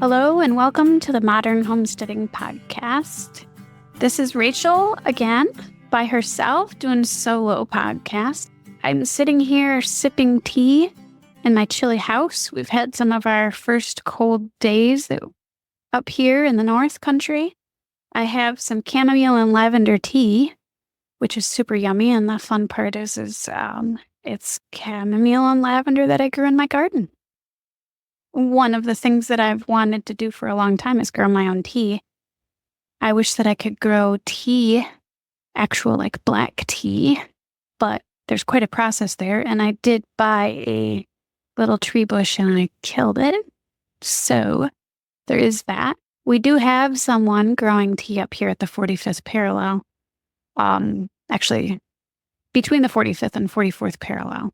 Hello and welcome to the Modern Homesteading Podcast. This is Rachel again by herself doing a solo podcast. I'm sitting here sipping tea in my chilly house. We've had some of our first cold days up here in the North Country. I have some chamomile and lavender tea, which is super yummy. And the fun part is it's chamomile and lavender that I grew in my garden. One of the things that I've wanted to do for a long time is grow my own tea. I wish that I could grow tea, actual like black tea, but there's quite a process there. And I did buy a little tree bush and I killed it. So there is that. We do have someone growing tea up here at the 45th parallel. Actually, between the 45th and 44th parallel.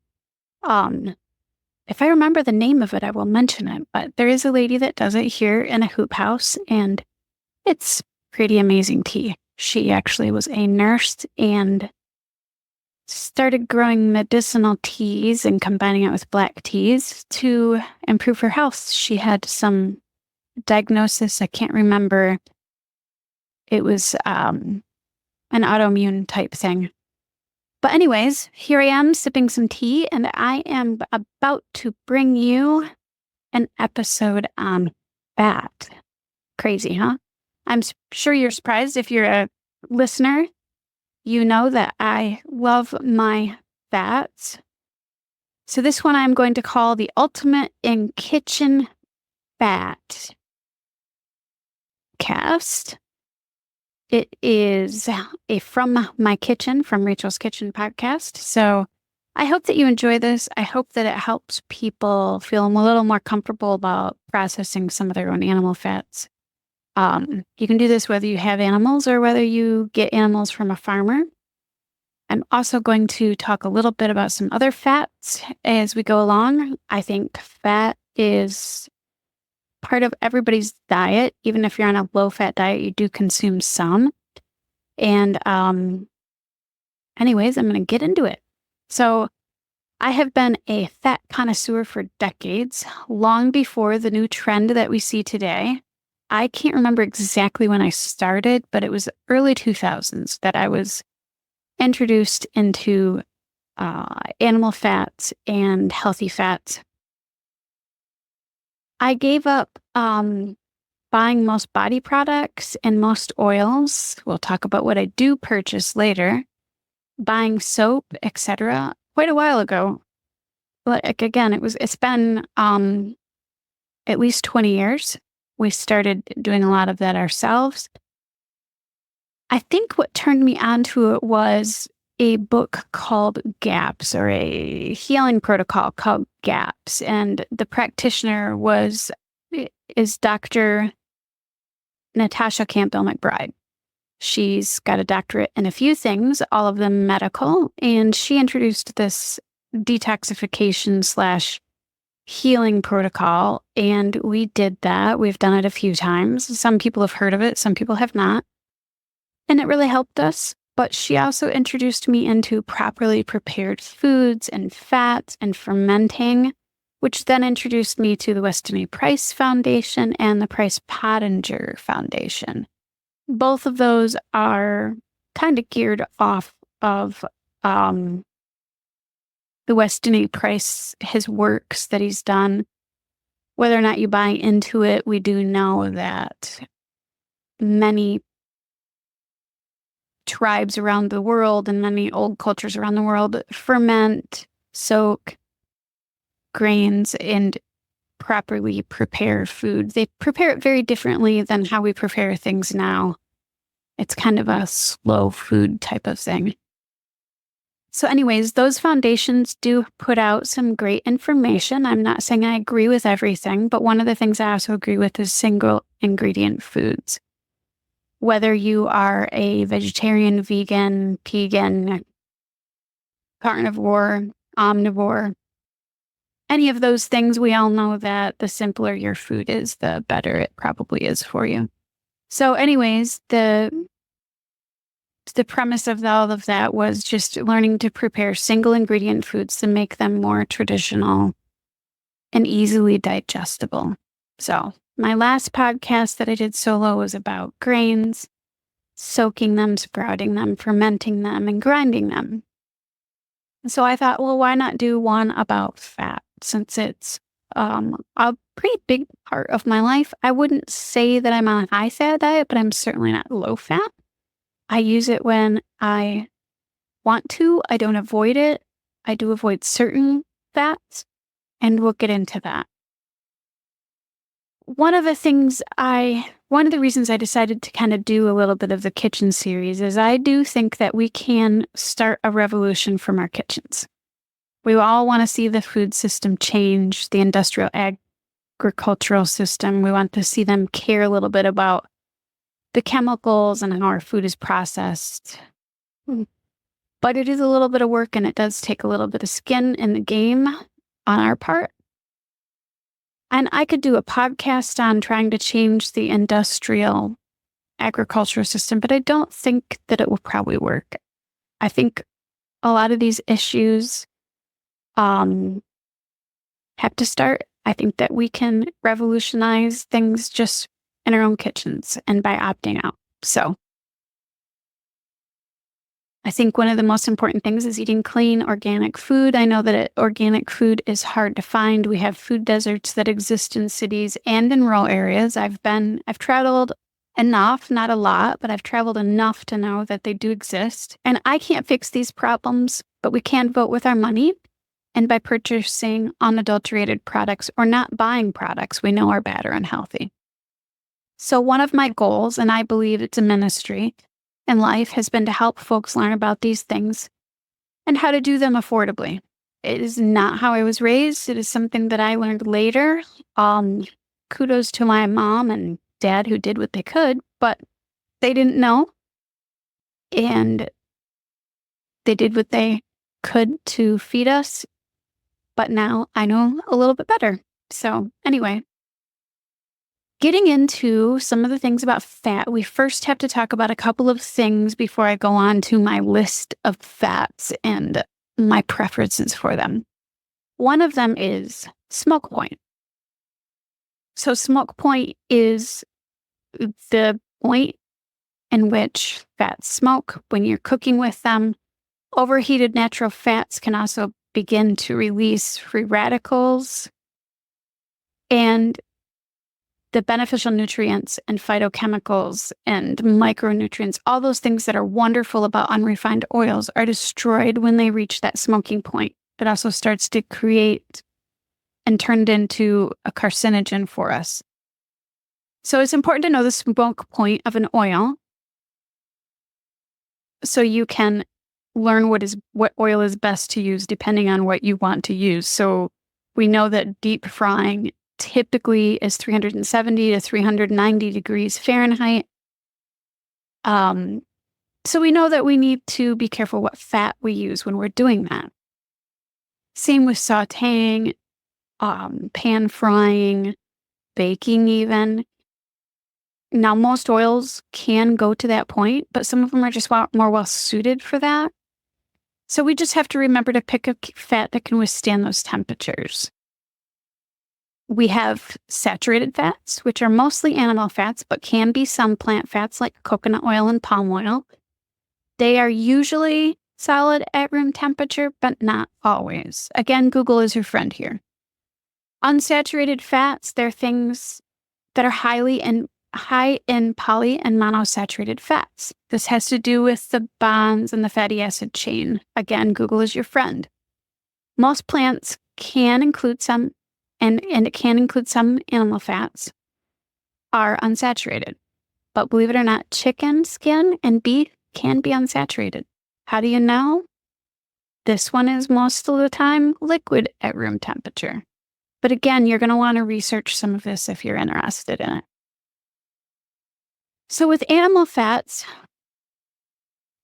If I remember the name of it, I will mention it. But there is a lady that does it here in a hoop house, and it's pretty amazing tea. She actually was a nurse and started growing medicinal teas and combining it with black teas to improve her health. She had some diagnosis. I can't remember. It was an autoimmune type thing. But anyways, here I am sipping some tea, and I am about to bring you an episode on fat. Crazy, huh? I'm sure you're surprised. If you're a listener, you know that I love my fats. So this one I'm going to call the ultimate in kitchen fat cast. It is a From My Kitchen, from Rachel's Kitchen podcast. So I hope that you enjoy this. I hope that it helps people feel a little more comfortable about processing some of their own animal fats. You can do this whether you have animals or whether you get animals from a farmer. I'm also going to talk a little bit about some other fats as we go along. I think fat is part of everybody's diet. Even if you're on a low-fat diet, you do consume some. And anyways, I'm going to get into it. So I have been a fat connoisseur for decades, long before the new trend that we see today. I can't remember exactly when I started, but it was early 2000s that I was introduced into animal fats and healthy fats. I gave up buying most body products and most oils. We'll talk about what I do purchase later. Buying soap, etc. quite a while ago. Like again, it's been at least 20 years. We started doing a lot of that ourselves. I think what turned me onto it was a book called GAPS, or a healing protocol called GAPS. And the practitioner is Dr. Natasha Campbell McBride. She's got a doctorate in a few things, all of them medical. And she introduced this detoxification / healing protocol. And we did that. We've done it a few times. Some people have heard of it. Some people have not. And it really helped us. But she also introduced me into properly prepared foods and fats and fermenting, which then introduced me to the Weston A. Price Foundation and the Price Pottinger Foundation. Both of those are kind of geared off of the Weston A. Price, his works that he's done. Whether or not you buy into it, we do know that many tribes around the world and many old cultures around the world ferment, soak grains, and properly prepare food. They prepare it very differently than how we prepare things now. It's kind of a slow food type of thing. So anyways, those foundations do put out some great information. I'm not saying I agree with everything, but one of the things I also agree with is single ingredient foods. Whether you are a vegetarian, vegan, vegan, carnivore, omnivore, any of those things, we all know that the simpler your food is, the better it probably is for you. So anyways, the premise of all of that was just learning to prepare single ingredient foods to make them more traditional and easily digestible. So My last podcast that I did solo was about grains, soaking them, sprouting them, fermenting them, and grinding them. So I thought, well, why not do one about fat since it's a pretty big part of my life. I wouldn't say that I'm on a high fat diet, but I'm certainly not low fat. I use it when I want to. I don't avoid it. I do avoid certain fats, and we'll get into that. One of the reasons I decided to kind of do a little bit of the kitchen series is I do think that we can start a revolution from our kitchens. We all want to see the food system change, the industrial agricultural system. We want to see them care a little bit about the chemicals and how our food is processed. But it is a little bit of work, and it does take a little bit of skin in the game on our part. And I could do a podcast on trying to change the industrial agricultural system, but I don't think that it will probably work. I think a lot of these issues have to start. I think that we can revolutionize things just in our own kitchens and by opting out. So I think one of the most important things is eating clean, organic food. I know that organic food is hard to find. We have food deserts that exist in cities and in rural areas. I've traveled enough, not a lot, but I've traveled enough to know that they do exist. And I can't fix these problems, but we can vote with our money. And by purchasing unadulterated products or not buying products we know are bad or unhealthy. So one of my goals, and I believe it's a ministry in life, has been to help folks learn about these things and how to do them affordably. It is not how I was raised. It is something that I learned later. Kudos to my mom and dad who did what they could, but they didn't know. And they did what they could to feed us. But now I know a little bit better. So anyway, getting into some of the things about fat, we first have to talk about a couple of things before I go on to my list of fats and my preferences for them. One of them is smoke point. So smoke point is the point in which fats smoke when you're cooking with them. Overheated natural fats can also begin to release free radicals and the beneficial nutrients and phytochemicals and micronutrients, all those things that are wonderful about unrefined oils, are destroyed when they reach that smoking point. It also starts to create and turn it into a carcinogen for us. So it's important to know the smoke point of an oil so you can learn what oil is best to use depending on what you want to use. So we know that deep frying typically is 370 to 390 degrees Fahrenheit. So we know that we need to be careful what fat we use when we're doing that. Same with sauteing, pan frying, baking even. Now, most oils can go to that point, but some of them are just more well suited for that. So we just have to remember to pick a fat that can withstand those temperatures. We have saturated fats, which are mostly animal fats, but can be some plant fats like coconut oil and palm oil. They are usually solid at room temperature, but not always. Again, Google is your friend here. Unsaturated fats, they're things that are high in poly and monosaturated fats. This has to do with the bonds and the fatty acid chain. Again, Google is your friend. Most plants can include some, and it can include some animal fats, are unsaturated. But believe it or not, chicken skin and beef can be unsaturated. How do you know? This one is most of the time liquid at room temperature. But again, you're going to want to research some of this if you're interested in it. So with animal fats,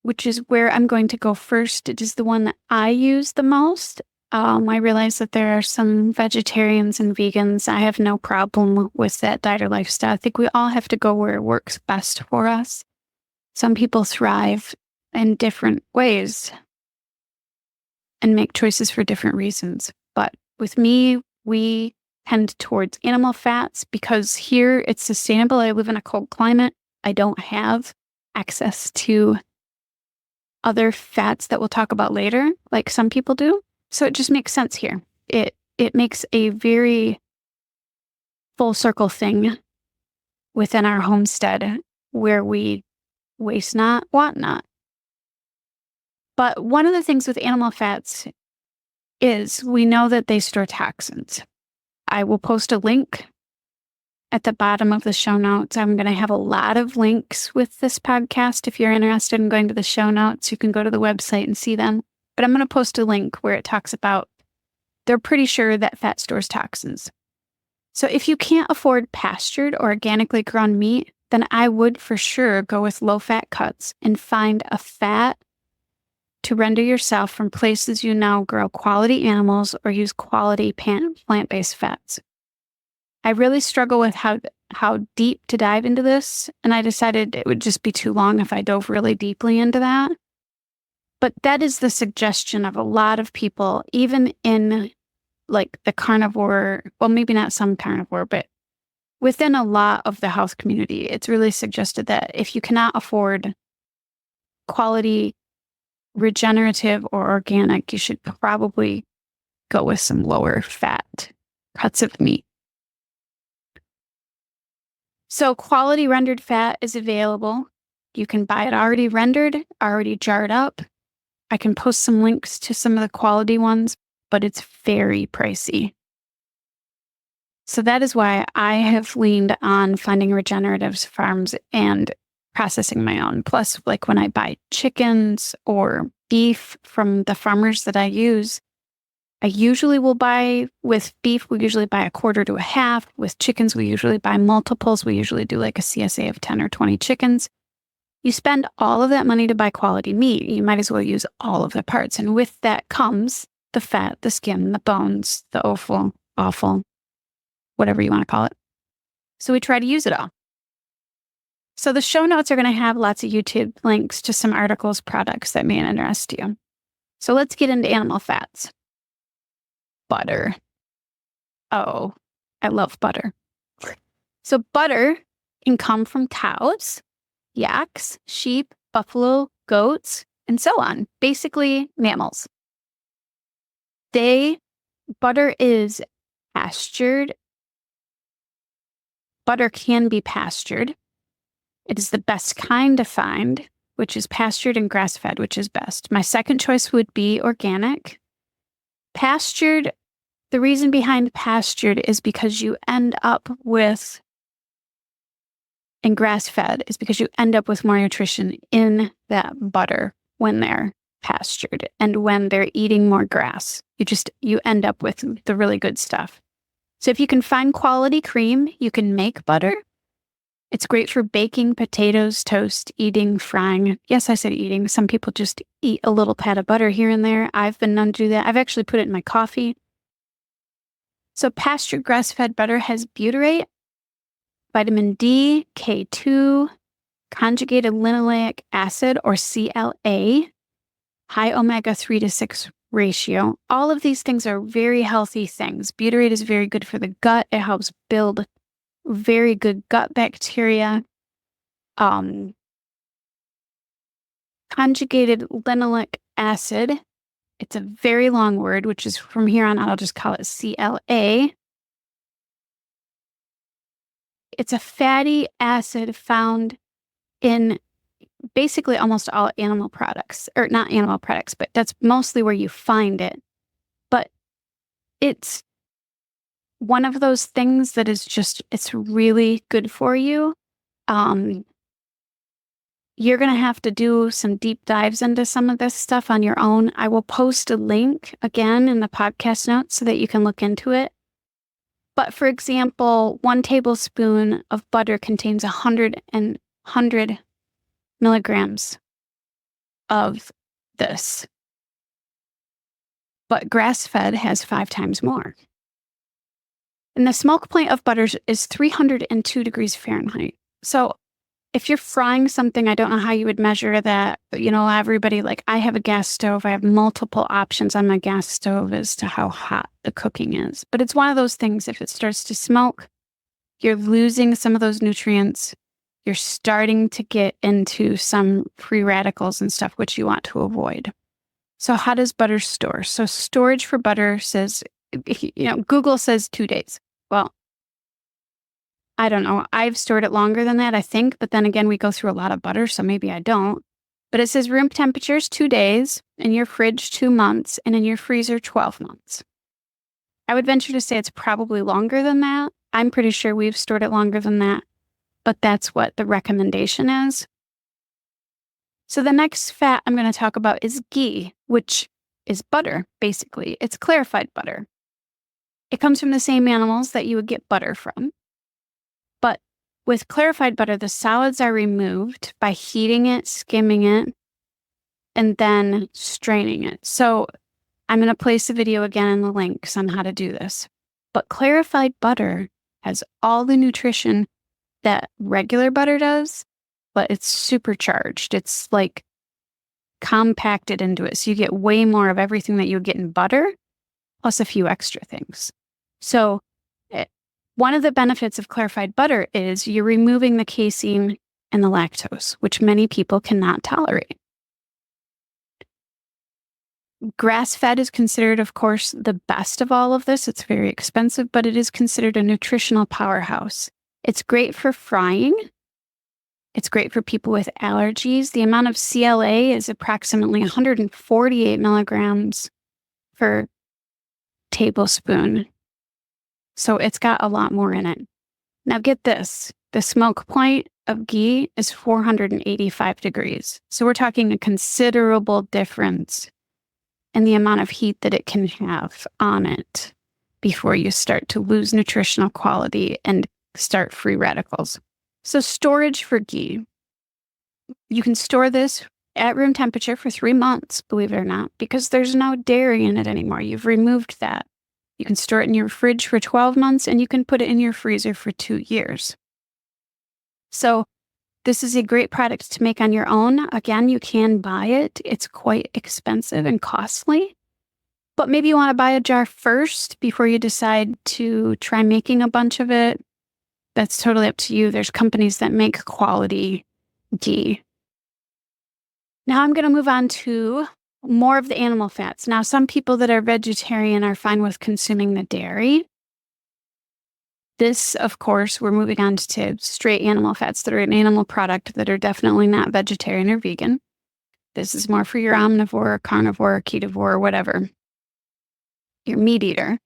which is where I'm going to go first, it is the one that I use the most. I realize that there are some vegetarians and vegans. I have no problem with that diet or lifestyle. I think we all have to go where it works best for us. Some people thrive in different ways and make choices for different reasons. But with me, we tend towards animal fats because here it's sustainable. I live in a cold climate. I don't have access to other fats that we'll talk about later, like some people do. So it just makes sense here. It makes a very full circle thing within our homestead where we waste not, want not. But one of the things with animal fats is we know that they store toxins. I will post a link at the bottom of the show notes. I'm going to have a lot of links with this podcast. If you're interested in going to the show notes, you can go to the website and see them. But I'm going to post a link where it talks about they're pretty sure that fat stores toxins. So if you can't afford pastured or organically grown meat, then I would for sure go with low-fat cuts and find a fat to render yourself from places you know grow quality animals or use quality plant-based fats. I really struggle with how deep to dive into this, and I decided it would just be too long if I dove really deeply into that. But that is the suggestion of a lot of people, even in like the carnivore, well, maybe not some carnivore, but within a lot of the health community, it's really suggested that if you cannot afford quality, regenerative, or organic, you should probably go with some lower fat cuts of meat. So quality rendered fat is available. You can buy it already rendered, already jarred up. I can post some links to some of the quality ones, but it's very pricey. So that is why I have leaned on finding regenerative farms and processing my own. Plus, like when I buy chickens or beef from the farmers that I use, I usually will buy, with beef, we usually buy a quarter to a half. With chickens, we usually buy multiples. We usually do like a CSA of 10 or 20 chickens. You spend all of that money to buy quality meat. You might as well use all of the parts. And with that comes the fat, the skin, the bones, the offal, whatever you want to call it. So we try to use it all. So the show notes are going to have lots of YouTube links to some articles, products that may interest you. So let's get into animal fats. Butter. Oh, I love butter. So butter can come from cows, yaks, sheep, buffalo, goats, and so on. Basically, mammals. Butter is pastured. Butter can be pastured. It is the best kind to find, which is pastured and grass-fed, which is best. My second choice would be organic. Pastured, the reason behind pastured is because you end up with, and grass-fed is because you end up with more nutrition in that butter when they're pastured and when they're eating more grass. You end up with the really good stuff. So if you can find quality cream, you can make butter. It's great for baking potatoes, toast, eating, frying. Yes, I said eating. Some people just eat a little pat of butter here and there. I've been known to do that. I've actually put it in my coffee. So pastured grass-fed butter has butyrate, vitamin D, K2, conjugated linoleic acid, or CLA, high omega-3 to 6 ratio. All of these things are very healthy things. Butyrate is very good for the gut. It helps build very good gut bacteria. Conjugated linoleic acid. It's a very long word, which is from here on out, I'll just call it CLA. It's a fatty acid found in basically almost all animal products, or not animal products, but that's mostly where you find it. But it's one of those things that is just, it's really good for you. You're going to have to do some deep dives into some of this stuff on your own. I will post a link again in the podcast notes so that you can look into it. But for example, 1 tablespoon of butter contains 100 milligrams of this. But grass-fed has 5 times more. And the smoke point of butter is 302 degrees Fahrenheit. So if you're frying something, I don't know how you would measure that. But, everybody, like, I have a gas stove. I have multiple options on my gas stove as to how hot the cooking is. But it's one of those things, if it starts to smoke, you're losing some of those nutrients. You're starting to get into some free radicals and stuff, which you want to avoid. So how does butter store? So storage for butter says, Google says 2 days. Well, I don't know. I've stored it longer than that, I think. But then again, we go through a lot of butter, so maybe I don't. But it says room temperature is 2 days, in your fridge 2 months, and in your freezer 12 months. I would venture to say it's probably longer than that. I'm pretty sure we've stored it longer than that. But that's what the recommendation is. So the next fat I'm going to talk about is ghee, which is butter, basically. It's clarified butter. It comes from the same animals that you would get butter from. But with clarified butter, the solids are removed by heating it, skimming it, and then straining it. So I'm going to place a video again in the links on how to do this. But clarified butter has all the nutrition that regular butter does, but it's supercharged. It's like compacted into it. So you get way more of everything that you would get in butter, plus a few extra things. So one of the benefits of clarified butter is you're removing the casein and the lactose, which many people cannot tolerate. Grass-fed is considered, of course, the best of all of this. It's very expensive, but it is considered a nutritional powerhouse. It's great for frying. It's great for people with allergies. The amount of CLA is approximately 148 milligrams per tablespoon. So it's got a lot more in it. Now get this. The smoke point of ghee is 485 degrees. So we're talking a considerable difference in the amount of heat that it can have on it before you start to lose nutritional quality and start free radicals. So storage for ghee. You can store this at room temperature for 3 months, believe it or not, because there's no dairy in it anymore. You've removed that. You can store it in your fridge for 12 months, and you can put it in your freezer for 2 years. So this is a great product to make on your own. Again, you can buy it. It's quite expensive and costly. But maybe you want to buy a jar first before you decide to try making a bunch of it. That's totally up to you. There's companies that make quality ghee. Now I'm going to move on to more of the animal fats. Now, some people that are vegetarian are fine with consuming the dairy. This, of course, we're moving on to straight animal fats that are an animal product that are definitely not vegetarian or vegan. This is more for your omnivore, carnivore, ketovore, whatever. Your meat eater.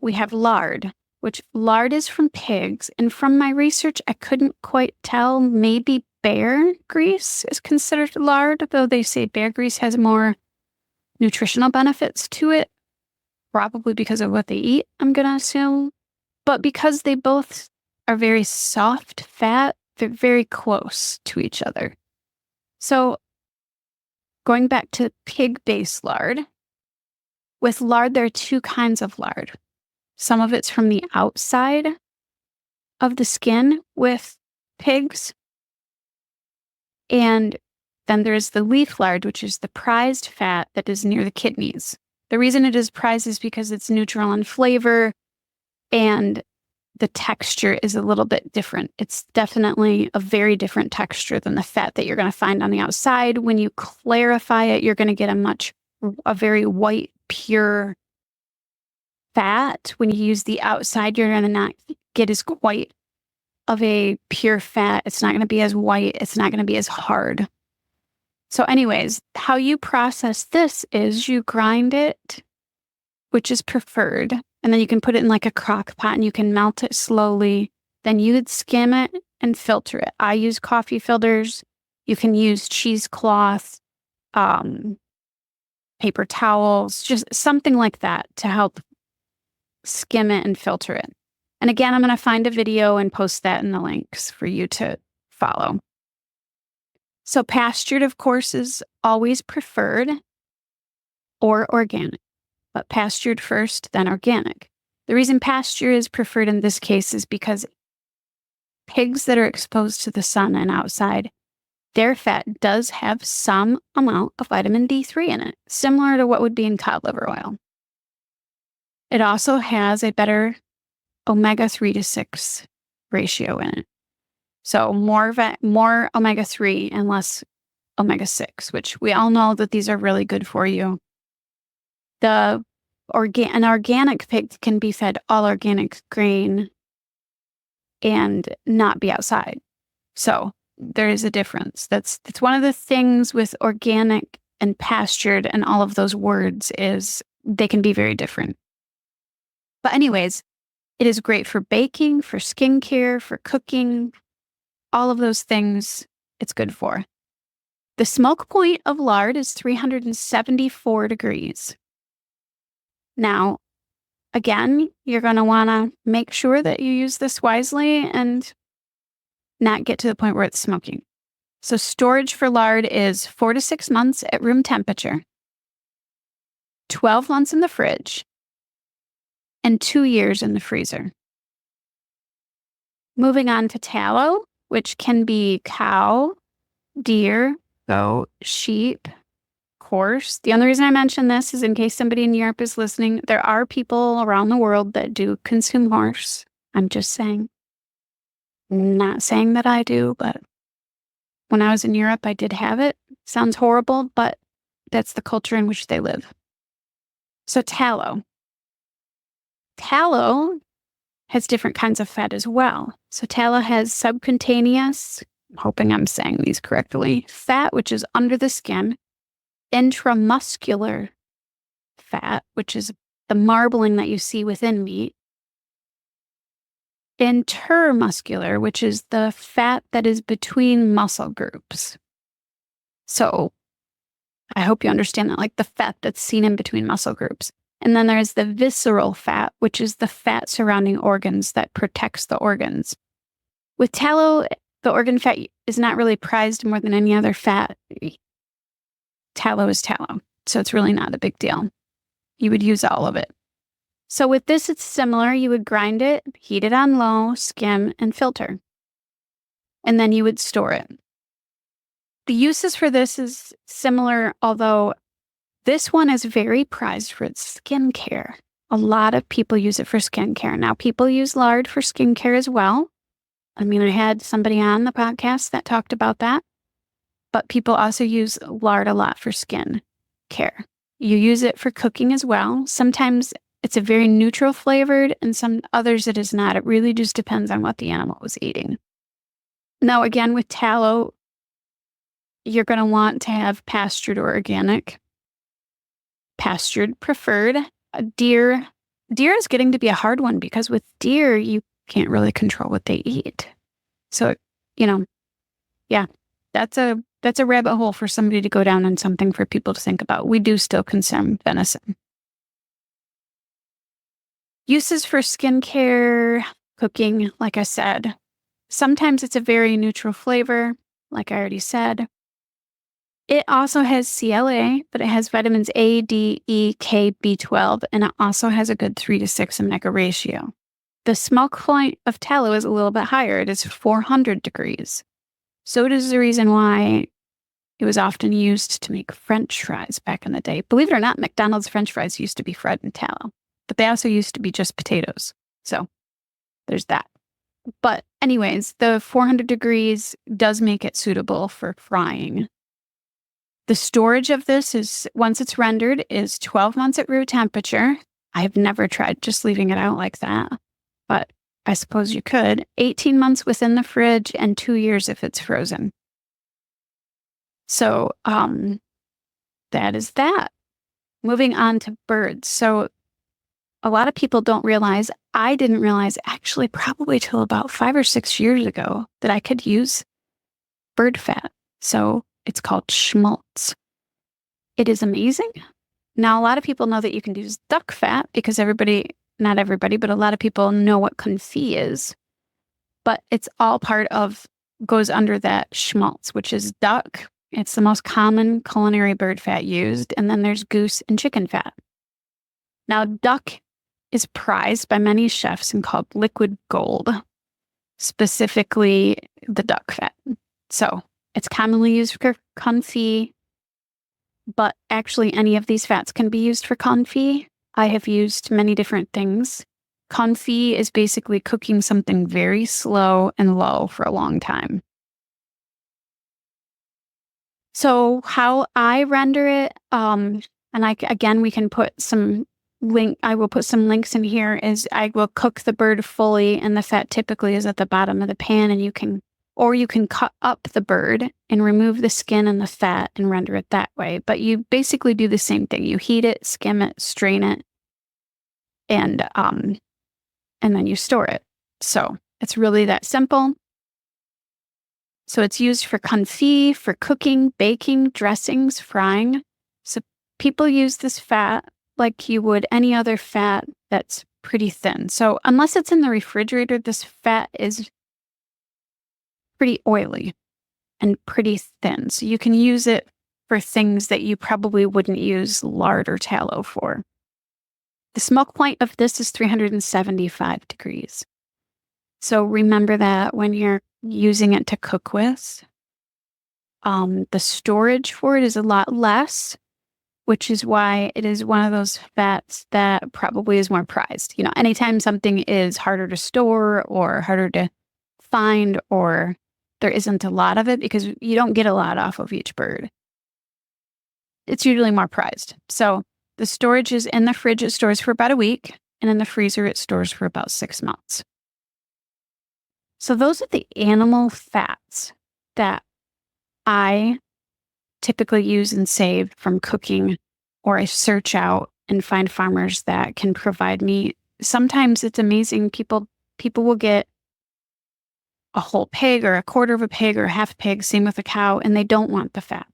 We have lard, which lard is from pigs. And from my research, I couldn't quite tell. Maybe bear grease is considered lard, though they say bear grease has more nutritional benefits to it, probably because of what they eat, I'm going to assume. But because they both are very soft fat, they're very close to each other. So going back to pig-based lard, with lard, there are 2 kinds of lard. Some of it's from the outside of the skin with pigs. And then there's the leaf lard, which is the prized fat that is near the kidneys. The reason it is prized is because it's neutral in flavor and the texture is a little bit different. It's definitely a very different texture than the fat that you're going to find on the outside. When you clarify it, you're going to get a very white, pure fat. When you use the outside, you're going to not get as white of a pure fat. It's not going to be as white. It's not going to be as hard. So anyways, how you process this is you grind it, which is preferred, and then you can put it in like a crock pot and you can melt it slowly. Then you would skim it and filter it. I use coffee filters. You can use cheesecloth, paper towels, just something like that to help skim it and filter it. And again, I'm going to find a video and post that in the links for you to follow. So pastured, of course, is always preferred, or organic, but pastured first, then organic. The reason pasture is preferred in this case is because pigs that are exposed to the sun and outside, their fat does have some amount of vitamin D3 in it, similar to what would be in cod liver oil. It also has a better omega-3 to 6 ratio in it. So more omega-3 and less omega-6, which we all know that these are really good for you. An organic pig can be fed all organic grain and not be outside. So there is a difference. That's one of the things with organic and pastured and all of those words is they can be very different. But anyways, it is great for baking, for skincare, for cooking, all of those things it's good for. The smoke point of lard is 374 degrees. Now, again, you're going to want to make sure that you use this wisely and not get to the point where it's smoking. So storage for lard is 4 to 6 months at room temperature, 12 months in the fridge, and 2 years in the freezer. Moving on to tallow, which can be cow, deer, goat, sheep, horse. The only reason I mention this is in case somebody in Europe is listening. There are people around the world that do consume horse. I'm just saying. Not saying that I do, but when I was in Europe, I did have it. Sounds horrible, but that's the culture in which they live. So tallow. Tallow has different kinds of fat as well. So tallow has subcutaneous, I'm hoping I'm saying these correctly, fat, which is under the skin, intramuscular fat, which is the marbling that you see within meat, intermuscular, which is the fat that is between muscle groups. So I hope you understand that, like the fat that's seen in between muscle groups. And then there's the visceral fat, which is the fat surrounding organs that protects the organs. With tallow, the organ fat is not really prized more than any other fat. Tallow is tallow, so it's really not a big deal. You would use all of it. So with this, it's similar. You would grind it, heat it on low, skim, and filter. And then you would store it. The uses for this is similar, although this one is very prized for its skincare. A lot of people use it for skincare. Now, people use lard for skincare as well. I mean, I had somebody on the podcast that talked about that. But people also use lard a lot for skin care. You use it for cooking as well. Sometimes it's a very neutral flavored, and some others it is not. It really just depends on what the animal was eating. Now, again, with tallow, you're going to want to have pastured or organic. Pastured preferred. Deer is getting to be a hard one because with deer, you can't really control what they eat. So, yeah, that's a rabbit hole for somebody to go down and something for people to think about. We do still consume venison. Uses for skincare, cooking, like I said. Sometimes it's a very neutral flavor, like I already said. It also has CLA, but it has vitamins A, D, E, K, B12, and it also has a good 3 to 6 omega ratio. The smoke point of tallow is a little bit higher. It is 400 degrees. So it is the reason why it was often used to make French fries back in the day. Believe it or not, McDonald's French fries used to be fried in tallow, but they also used to be just potatoes. So there's that. But anyways, the 400 degrees does make it suitable for frying. The storage of this is, once it's rendered, is 12 months at room temperature. I have never tried just leaving it out like that, but I suppose you could. 18 months within the fridge and 2 years if it's frozen. So that is that. Moving on to birds. So a lot of people don't realize, I didn't realize actually probably till about 5 or 6 years ago that I could use bird fat. So it's called schmaltz. It is amazing. Now, a lot of people know that you can use duck fat because not everybody, but a lot of people know what confit is. But it's all goes under that schmaltz, which is duck. It's the most common culinary bird fat used. And then there's goose and chicken fat. Now, duck is prized by many chefs and called liquid gold. specifically the duck fat. So it's commonly used for confit, but actually any of these fats can be used for confit. I have used many different things. Confit is basically cooking something very slow and low for a long time. So how I render it, and again, we can put some I will put some links in here, is I will cook the bird fully and the fat typically is at the bottom of the pan, and you can cut up the bird and remove the skin and the fat and render it that way. But you basically do the same thing. You heat it, skim it, strain it, and then you store it. So it's really that simple. So it's used for confit, for cooking, baking, dressings, frying. So people use this fat like you would any other fat that's pretty thin. So unless it's in the refrigerator, this fat is pretty oily and pretty thin. So you can use it for things that you probably wouldn't use lard or tallow for. The smoke point of this is 375 degrees. So remember that when you're using it to cook with. The storage for it is a lot less, which is why it is one of those fats that probably is more prized. Anytime something is harder to store or harder to find, or there isn't a lot of it, because you don't get a lot off of each bird, it's usually more prized. So the storage is in the fridge, it stores for about a week, and in the freezer, it stores for about 6 months. So those are the animal fats that I typically use and save from cooking, or I search out and find farmers that can provide me. Sometimes it's amazing. People will get a whole pig or a quarter of a pig or half a pig, same with a cow, and they don't want the fat.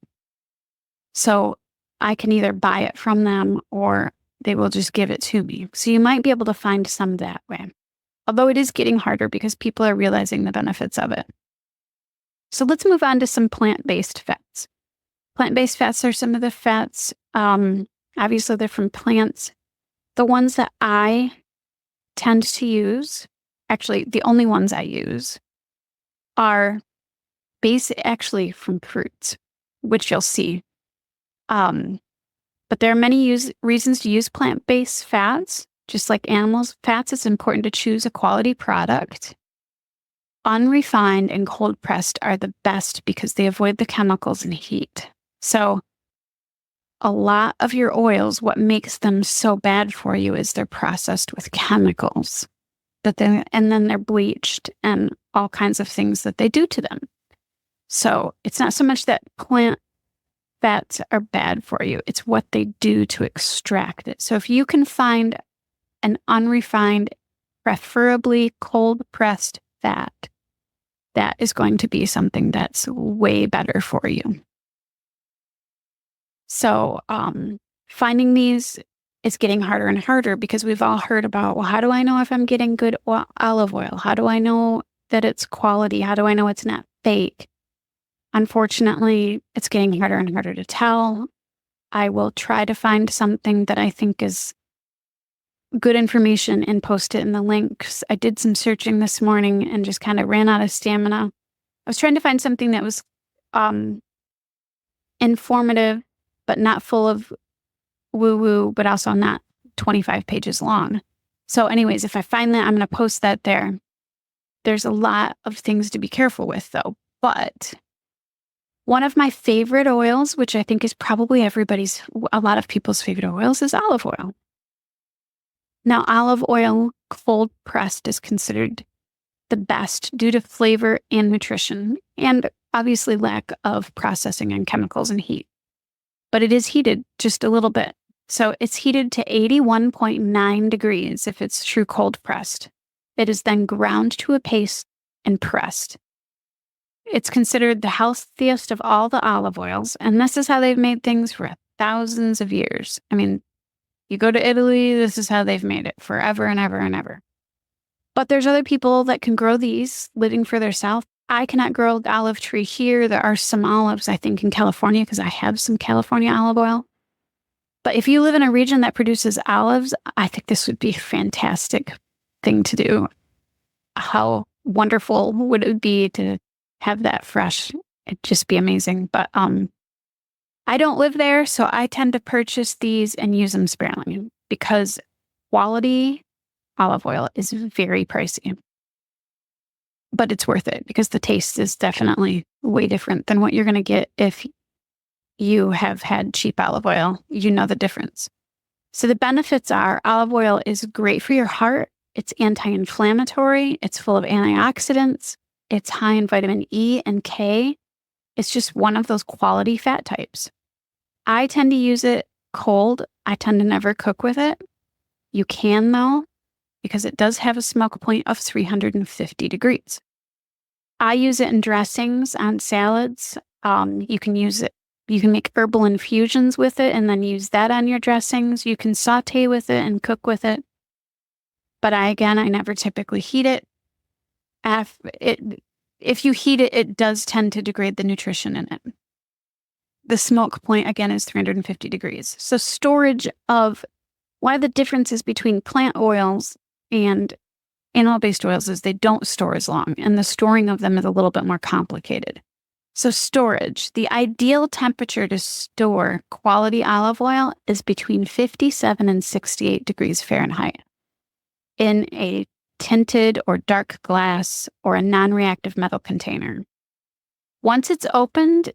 So I can either buy it from them or they will just give it to me. So you might be able to find some that way. Although it is getting harder because people are realizing the benefits of it. So let's move on to some plant-based fats. Plant-based fats are some of the fats, obviously they're from plants. The ones that I tend to use, actually the only ones I use, are actually from fruits, which you'll see. But there are many reasons to use plant-based fats. Just like animals' fats, it's important to choose a quality product. Unrefined and cold pressed are the best because they avoid the chemicals and heat. So a lot of your oils, what makes them so bad for you is they're processed with chemicals. And then they're bleached and all kinds of things that they do to them. So it's not so much that plant fats are bad for you, it's what they do to extract it. So if you can find an unrefined, preferably cold-pressed fat, that is going to be something that's way better for you. So finding these is getting harder and harder because we've all heard about, well, how do I know if I'm getting good olive oil? How do I know that it's quality? How do I know it's not fake? Unfortunately, it's getting harder and harder to tell. I will try to find something that I think is good information and post it in the links. I did some searching this morning and just kind of ran out of stamina. I was trying to find something that was informative, but not full of woo-woo, but also not 25 pages long. So anyways, if I find that, I'm going to post that there. There's a lot of things to be careful with, though. But one of my favorite oils, which I think is probably a lot of people's favorite oils, is olive oil. Now, olive oil cold pressed is considered the best due to flavor and nutrition, and obviously lack of processing and chemicals and heat. But it is heated just a little bit. So it's heated to 81.9 degrees if it's true cold pressed. It is then ground to a paste and pressed. It's considered the healthiest of all the olive oils, and this is how they've made things for thousands of years. I mean, you go to Italy, this is how they've made it forever and ever and ever. But there's other people that can grow these living further south. I cannot grow the olive tree here. There are some olives, I think, in California because I have some California olive oil. But if you live in a region that produces olives, I think this would be a fantastic thing to do. How wonderful would it be to have that fresh? It'd just be amazing. But I don't live there, so I tend to purchase these and use them sparingly because quality olive oil is very pricey. But it's worth it because the taste is definitely way different than what you're going to get if you have had cheap olive oil. You know the difference. So the benefits are olive oil is great for your heart. It's anti-inflammatory. It's full of antioxidants. It's high in vitamin E and K. It's just one of those quality fat types. I tend to use it cold. I tend to never cook with it. You can though, because it does have a smoke point of 350 degrees. I use it in dressings on salads. You can use it. You can make herbal infusions with it and then use that on your dressings. You can saute with it and cook with it. But I never typically heat it. If you heat it, it does tend to degrade the nutrition in it. The smoke point, again, is 350 degrees. So storage of why the differences between plant oils and animal-based oils is they don't store as long, and the storing of them is a little bit more complicated. So storage, the ideal temperature to store quality olive oil is between 57 and 68 degrees Fahrenheit in a tinted or dark glass or a non-reactive metal container. Once it's opened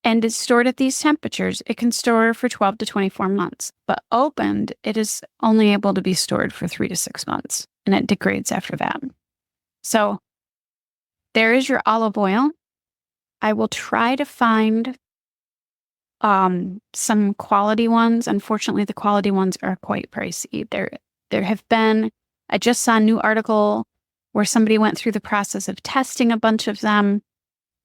and is stored at these temperatures, it can store for 12 to 24 months. But opened, it is only able to be stored for 3 to 6 months, and it degrades after that. So there is your olive oil. I will try to find some quality ones. Unfortunately, the quality ones are quite pricey. There have been, I just saw a new article where somebody went through the process of testing a bunch of them,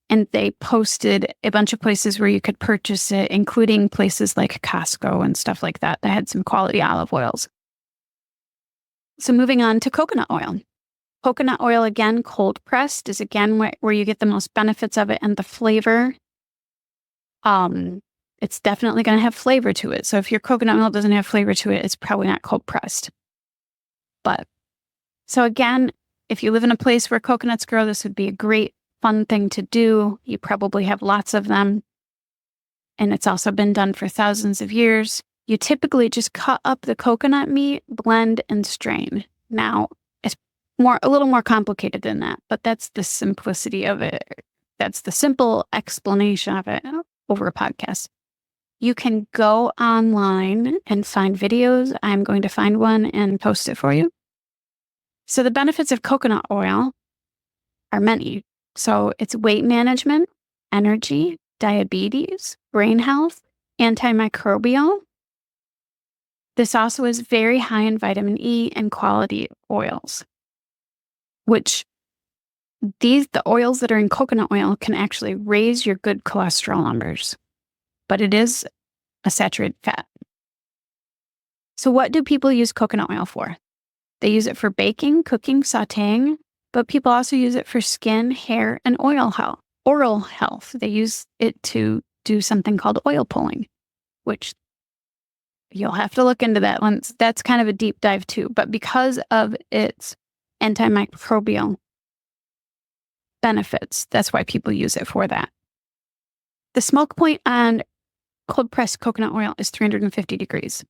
and they posted a bunch of places where you could purchase it, including places like Costco and stuff like that had some quality olive oils. So moving on to coconut oil. Coconut oil, again, cold pressed, is again where you get the most benefits of it and the flavor. It's definitely going to have flavor to it. So if your coconut oil doesn't have flavor to it, it's probably not cold pressed. But so again, if you live in a place where coconuts grow, this would be a great fun thing to do. You probably have lots of them. And it's also been done for thousands of years. You typically just cut up the coconut meat, blend, and strain. Now, it's a little more complicated than that, but that's the simplicity of it. That's the simple explanation of it over a podcast. You can go online and find videos. I'm going to find one and post it for you. So the benefits of coconut oil are many. So it's weight management, energy, diabetes, brain health, antimicrobial. This also is very high in vitamin E and quality oils, which the oils that are in coconut oil can actually raise your good cholesterol numbers, but it is a saturated fat. So what do people use coconut oil for? They use it for baking, cooking, sauteing, but people also use it for skin, hair, and oral health. They use it to do something called oil pulling, which you'll have to look into that one. That's kind of a deep dive too, but because of its antimicrobial benefits, that's why people use it for that. The smoke point on cold pressed coconut oil is 350 degrees.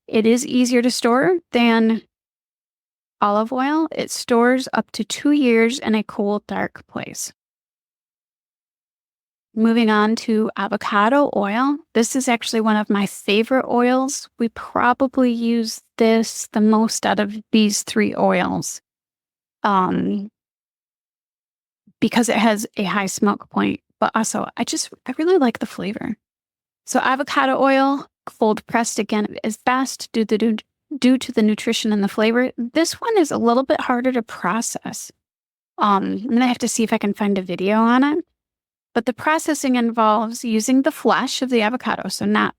It is easier to store than olive oil. It stores up to 2 years in a cool, dark place. Moving on to avocado oil. This is actually one of my favorite oils. We probably use this the most out of these 3 oils because it has a high smoke point, but also I really like the flavor. So avocado oil, cold pressed, again, is best due to the nutrition and the flavor. This one is a little bit harder to process. I'm going to have to see if I can find a video on it. But the processing involves using the flesh of the avocado. So not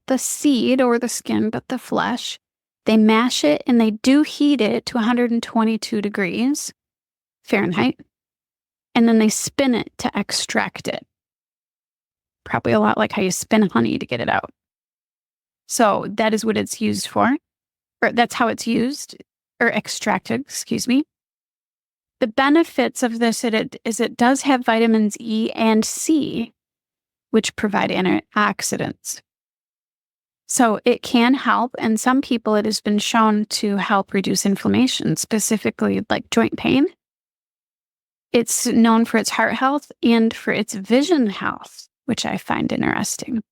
the seed or the skin, but the flesh. They mash it and they do heat it to 122 degrees Fahrenheit. And then they spin it to extract it. Probably a lot like how you spin honey to get it out. So that is what it's used for. Or that's how it's used or extracted, excuse me. The benefits of this is it does have vitamins E and C, which provide antioxidants. So it can help, and some people it has been shown to help reduce inflammation, specifically like joint pain. It's known for its heart health and for its vision health, which I find interesting.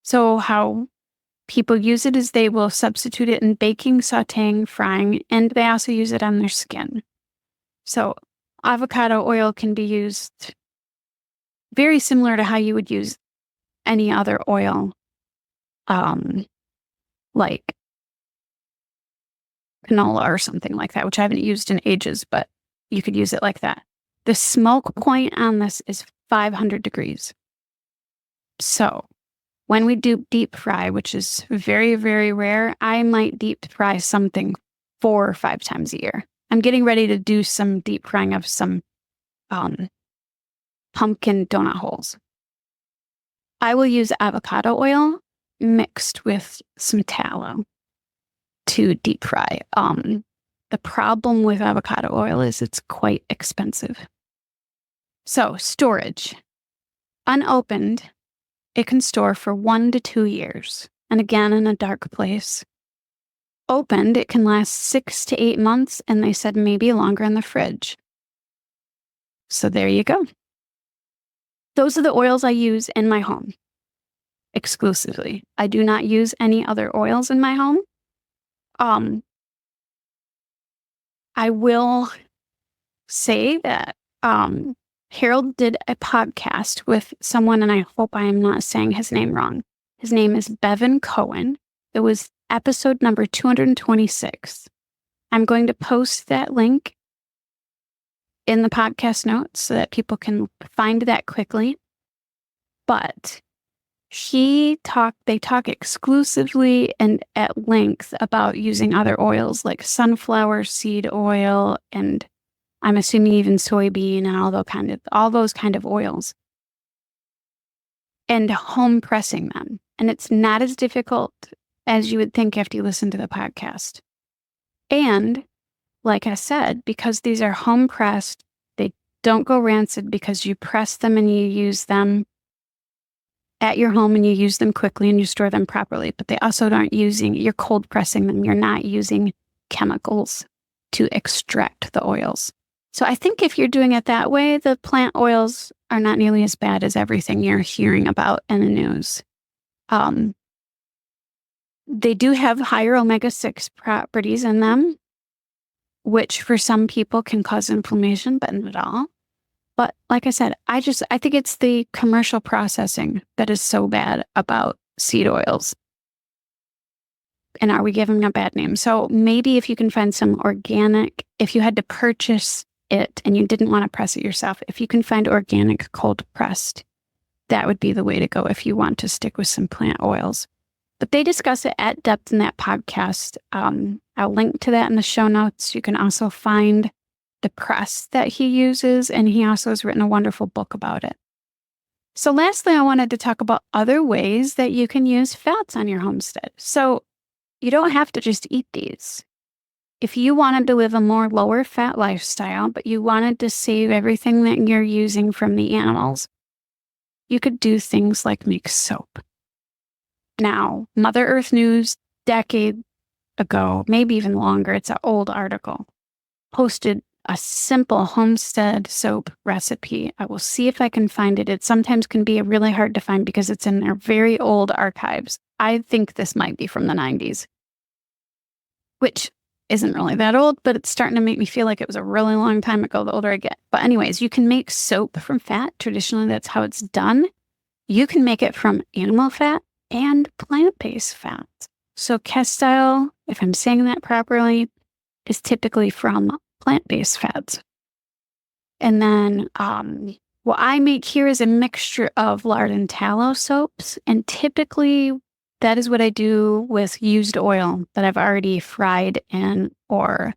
So how people use it is they will substitute it in baking, sauteing, frying, and they also use it on their skin. So avocado oil can be used very similar to how you would use any other oil, like canola or something like that, which I haven't used in ages, but you could use it like that. The smoke point on this is 500 degrees. So when we do deep fry, which is very, very rare, I might deep fry something 4 or 5 times a year. I'm getting ready to do some deep frying of some pumpkin donut holes. I will use avocado oil mixed with some tallow to deep fry. The problem with avocado oil is it's quite expensive. So storage. Unopened, it can store for 1 to 2 years. And again, in a dark place. Opened, it can last 6 to 8 months, and they said maybe longer in the fridge. So there you go. Those are the oils I use in my home exclusively. I do not use any other oils in my home. I will say that Harold did a podcast with someone, and I hope I am not saying his name wrong. His name is Bevan Cohen. It was episode number 226. I'm going to post that link in the podcast notes so that people can find that quickly. But they talk exclusively and at length about using other oils like sunflower seed oil, and I'm assuming even soybean and all those kind of oils, and home pressing them. And it's not as difficult as you would think after you listen to the podcast. And like I said, because these are home pressed, they don't go rancid because you press them and you use them at your home and you use them quickly and you store them properly. But they also you're cold pressing them. You're not using chemicals to extract the oils. So I think if you're doing it that way, the plant oils are not nearly as bad as everything you're hearing about in the news. They do have higher omega-6 properties in them, which for some people can cause inflammation, but not at all. But like I said, I think it's the commercial processing that is so bad about seed oils. And are we giving them a bad name? So maybe if you can find some organic, if you had to purchase it and you didn't want to press it yourself, if you can find organic cold pressed, that would be the way to go if you want to stick with some plant oils. But they discuss it at depth in that podcast. I'll link to that in the show notes. You can also find the press that he uses, and he also has written a wonderful book about it. So lastly, I wanted to talk about other ways that you can use fats on your homestead. So you don't have to just eat these. If you wanted to live a more lower fat lifestyle, but you wanted to save everything that you're using from the animals, you could do things like make soap. Now, Mother Earth News, decade ago, maybe even longer, it's an old article, posted a simple homestead soap recipe. I will see if I can find it. It sometimes can be really hard to find because it's in their very old archives. I think this might be from the 90s, which isn't really that old, but it's starting to make me feel like it was a really long time ago the older I get. But anyways, you can make soap from fat. Traditionally, that's how it's done. You can make it from animal fat and plant-based fat. So Castile, if I'm saying that properly, is typically from plant-based fats. And then what I make here is a mixture of lard and tallow soaps. And typically that is what I do with used oil that I've already fried in or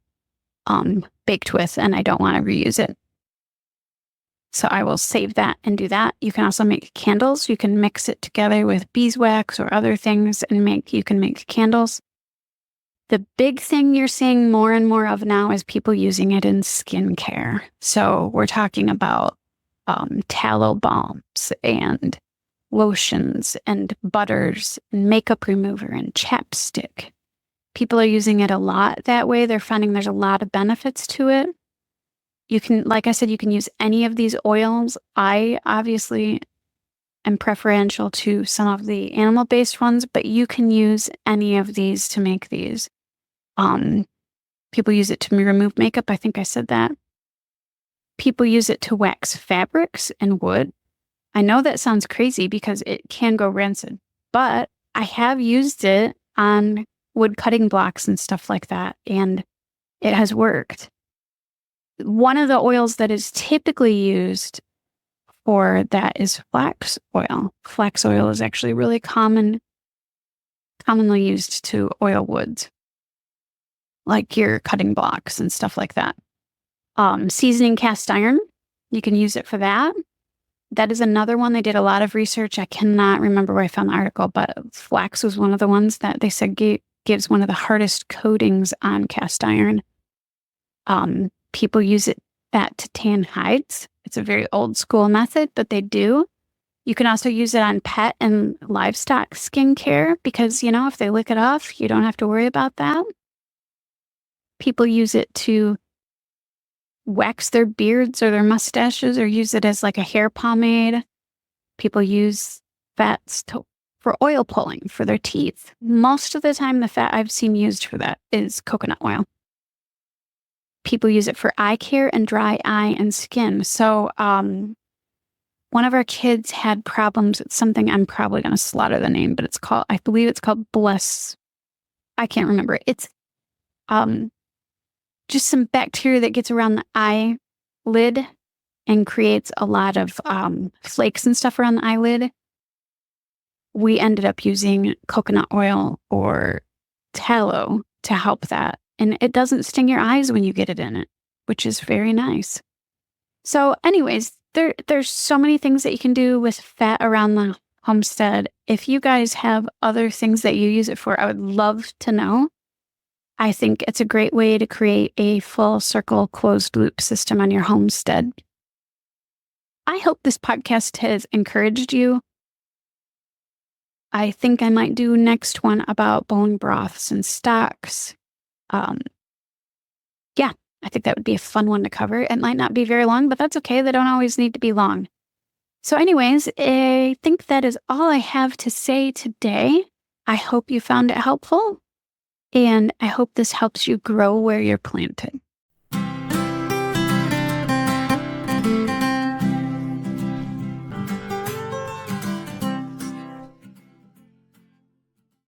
baked with, and I don't want to reuse it. So I will save that and do that. You can also make candles. You can mix it together with beeswax or other things and you can make candles. The big thing you're seeing more and more of now is people using it in skincare. So we're talking about tallow balms and lotions and butters and makeup remover and chapstick. People are using it a lot that way. They're finding there's a lot of benefits to it. You can, like I said, you can use any of these oils. I obviously am preferential to some of the animal-based ones, but you can use any of these to make these. People use it to remove makeup. I think I said that. People use it to wax fabrics and wood. I know that sounds crazy because it can go rancid, but I have used it on wood cutting blocks and stuff like that, and it has worked. One of the oils that is typically used for that is flax oil. Flax oil is actually really commonly used to oil woods, like your cutting blocks and stuff like that. Seasoning cast iron, you can use it for that. That is another one. They did a lot of research. I cannot remember where I found the article, but flax was one of the ones that they said gives one of the hardest coatings on cast iron. People use that to tan hides. It's a very old school method, but they do. You can also use it on pet and livestock skincare because, if they lick it off, you don't have to worry about that. People use it to wax their beards or their mustaches or use it as like a hair pomade. People use fats for oil pulling for their teeth. Most of the time, the fat I've seen used for that is coconut oil. People use it for eye care and dry eye and skin. So one of our kids had problems with something. I'm probably going to slaughter the name, but I believe it's called Bless. I can't remember. It's just some bacteria that gets around the eyelid and creates a lot of flakes and stuff around the eyelid. We ended up using coconut oil or tallow to help that. And it doesn't sting your eyes when you get it in it, which is very nice. So anyways, there's so many things that you can do with fat around the homestead. If you guys have other things that you use it for, I would love to know. I think it's a great way to create a full circle closed loop system on your homestead. I hope this podcast has encouraged you. I think I might do next one about bone broths and stocks. Yeah, I think that would be a fun one to cover. It might not be very long, but that's okay. They don't always need to be long. So anyways, I think that is all I have to say today. I hope you found it helpful. And I hope this helps you grow where you're planted.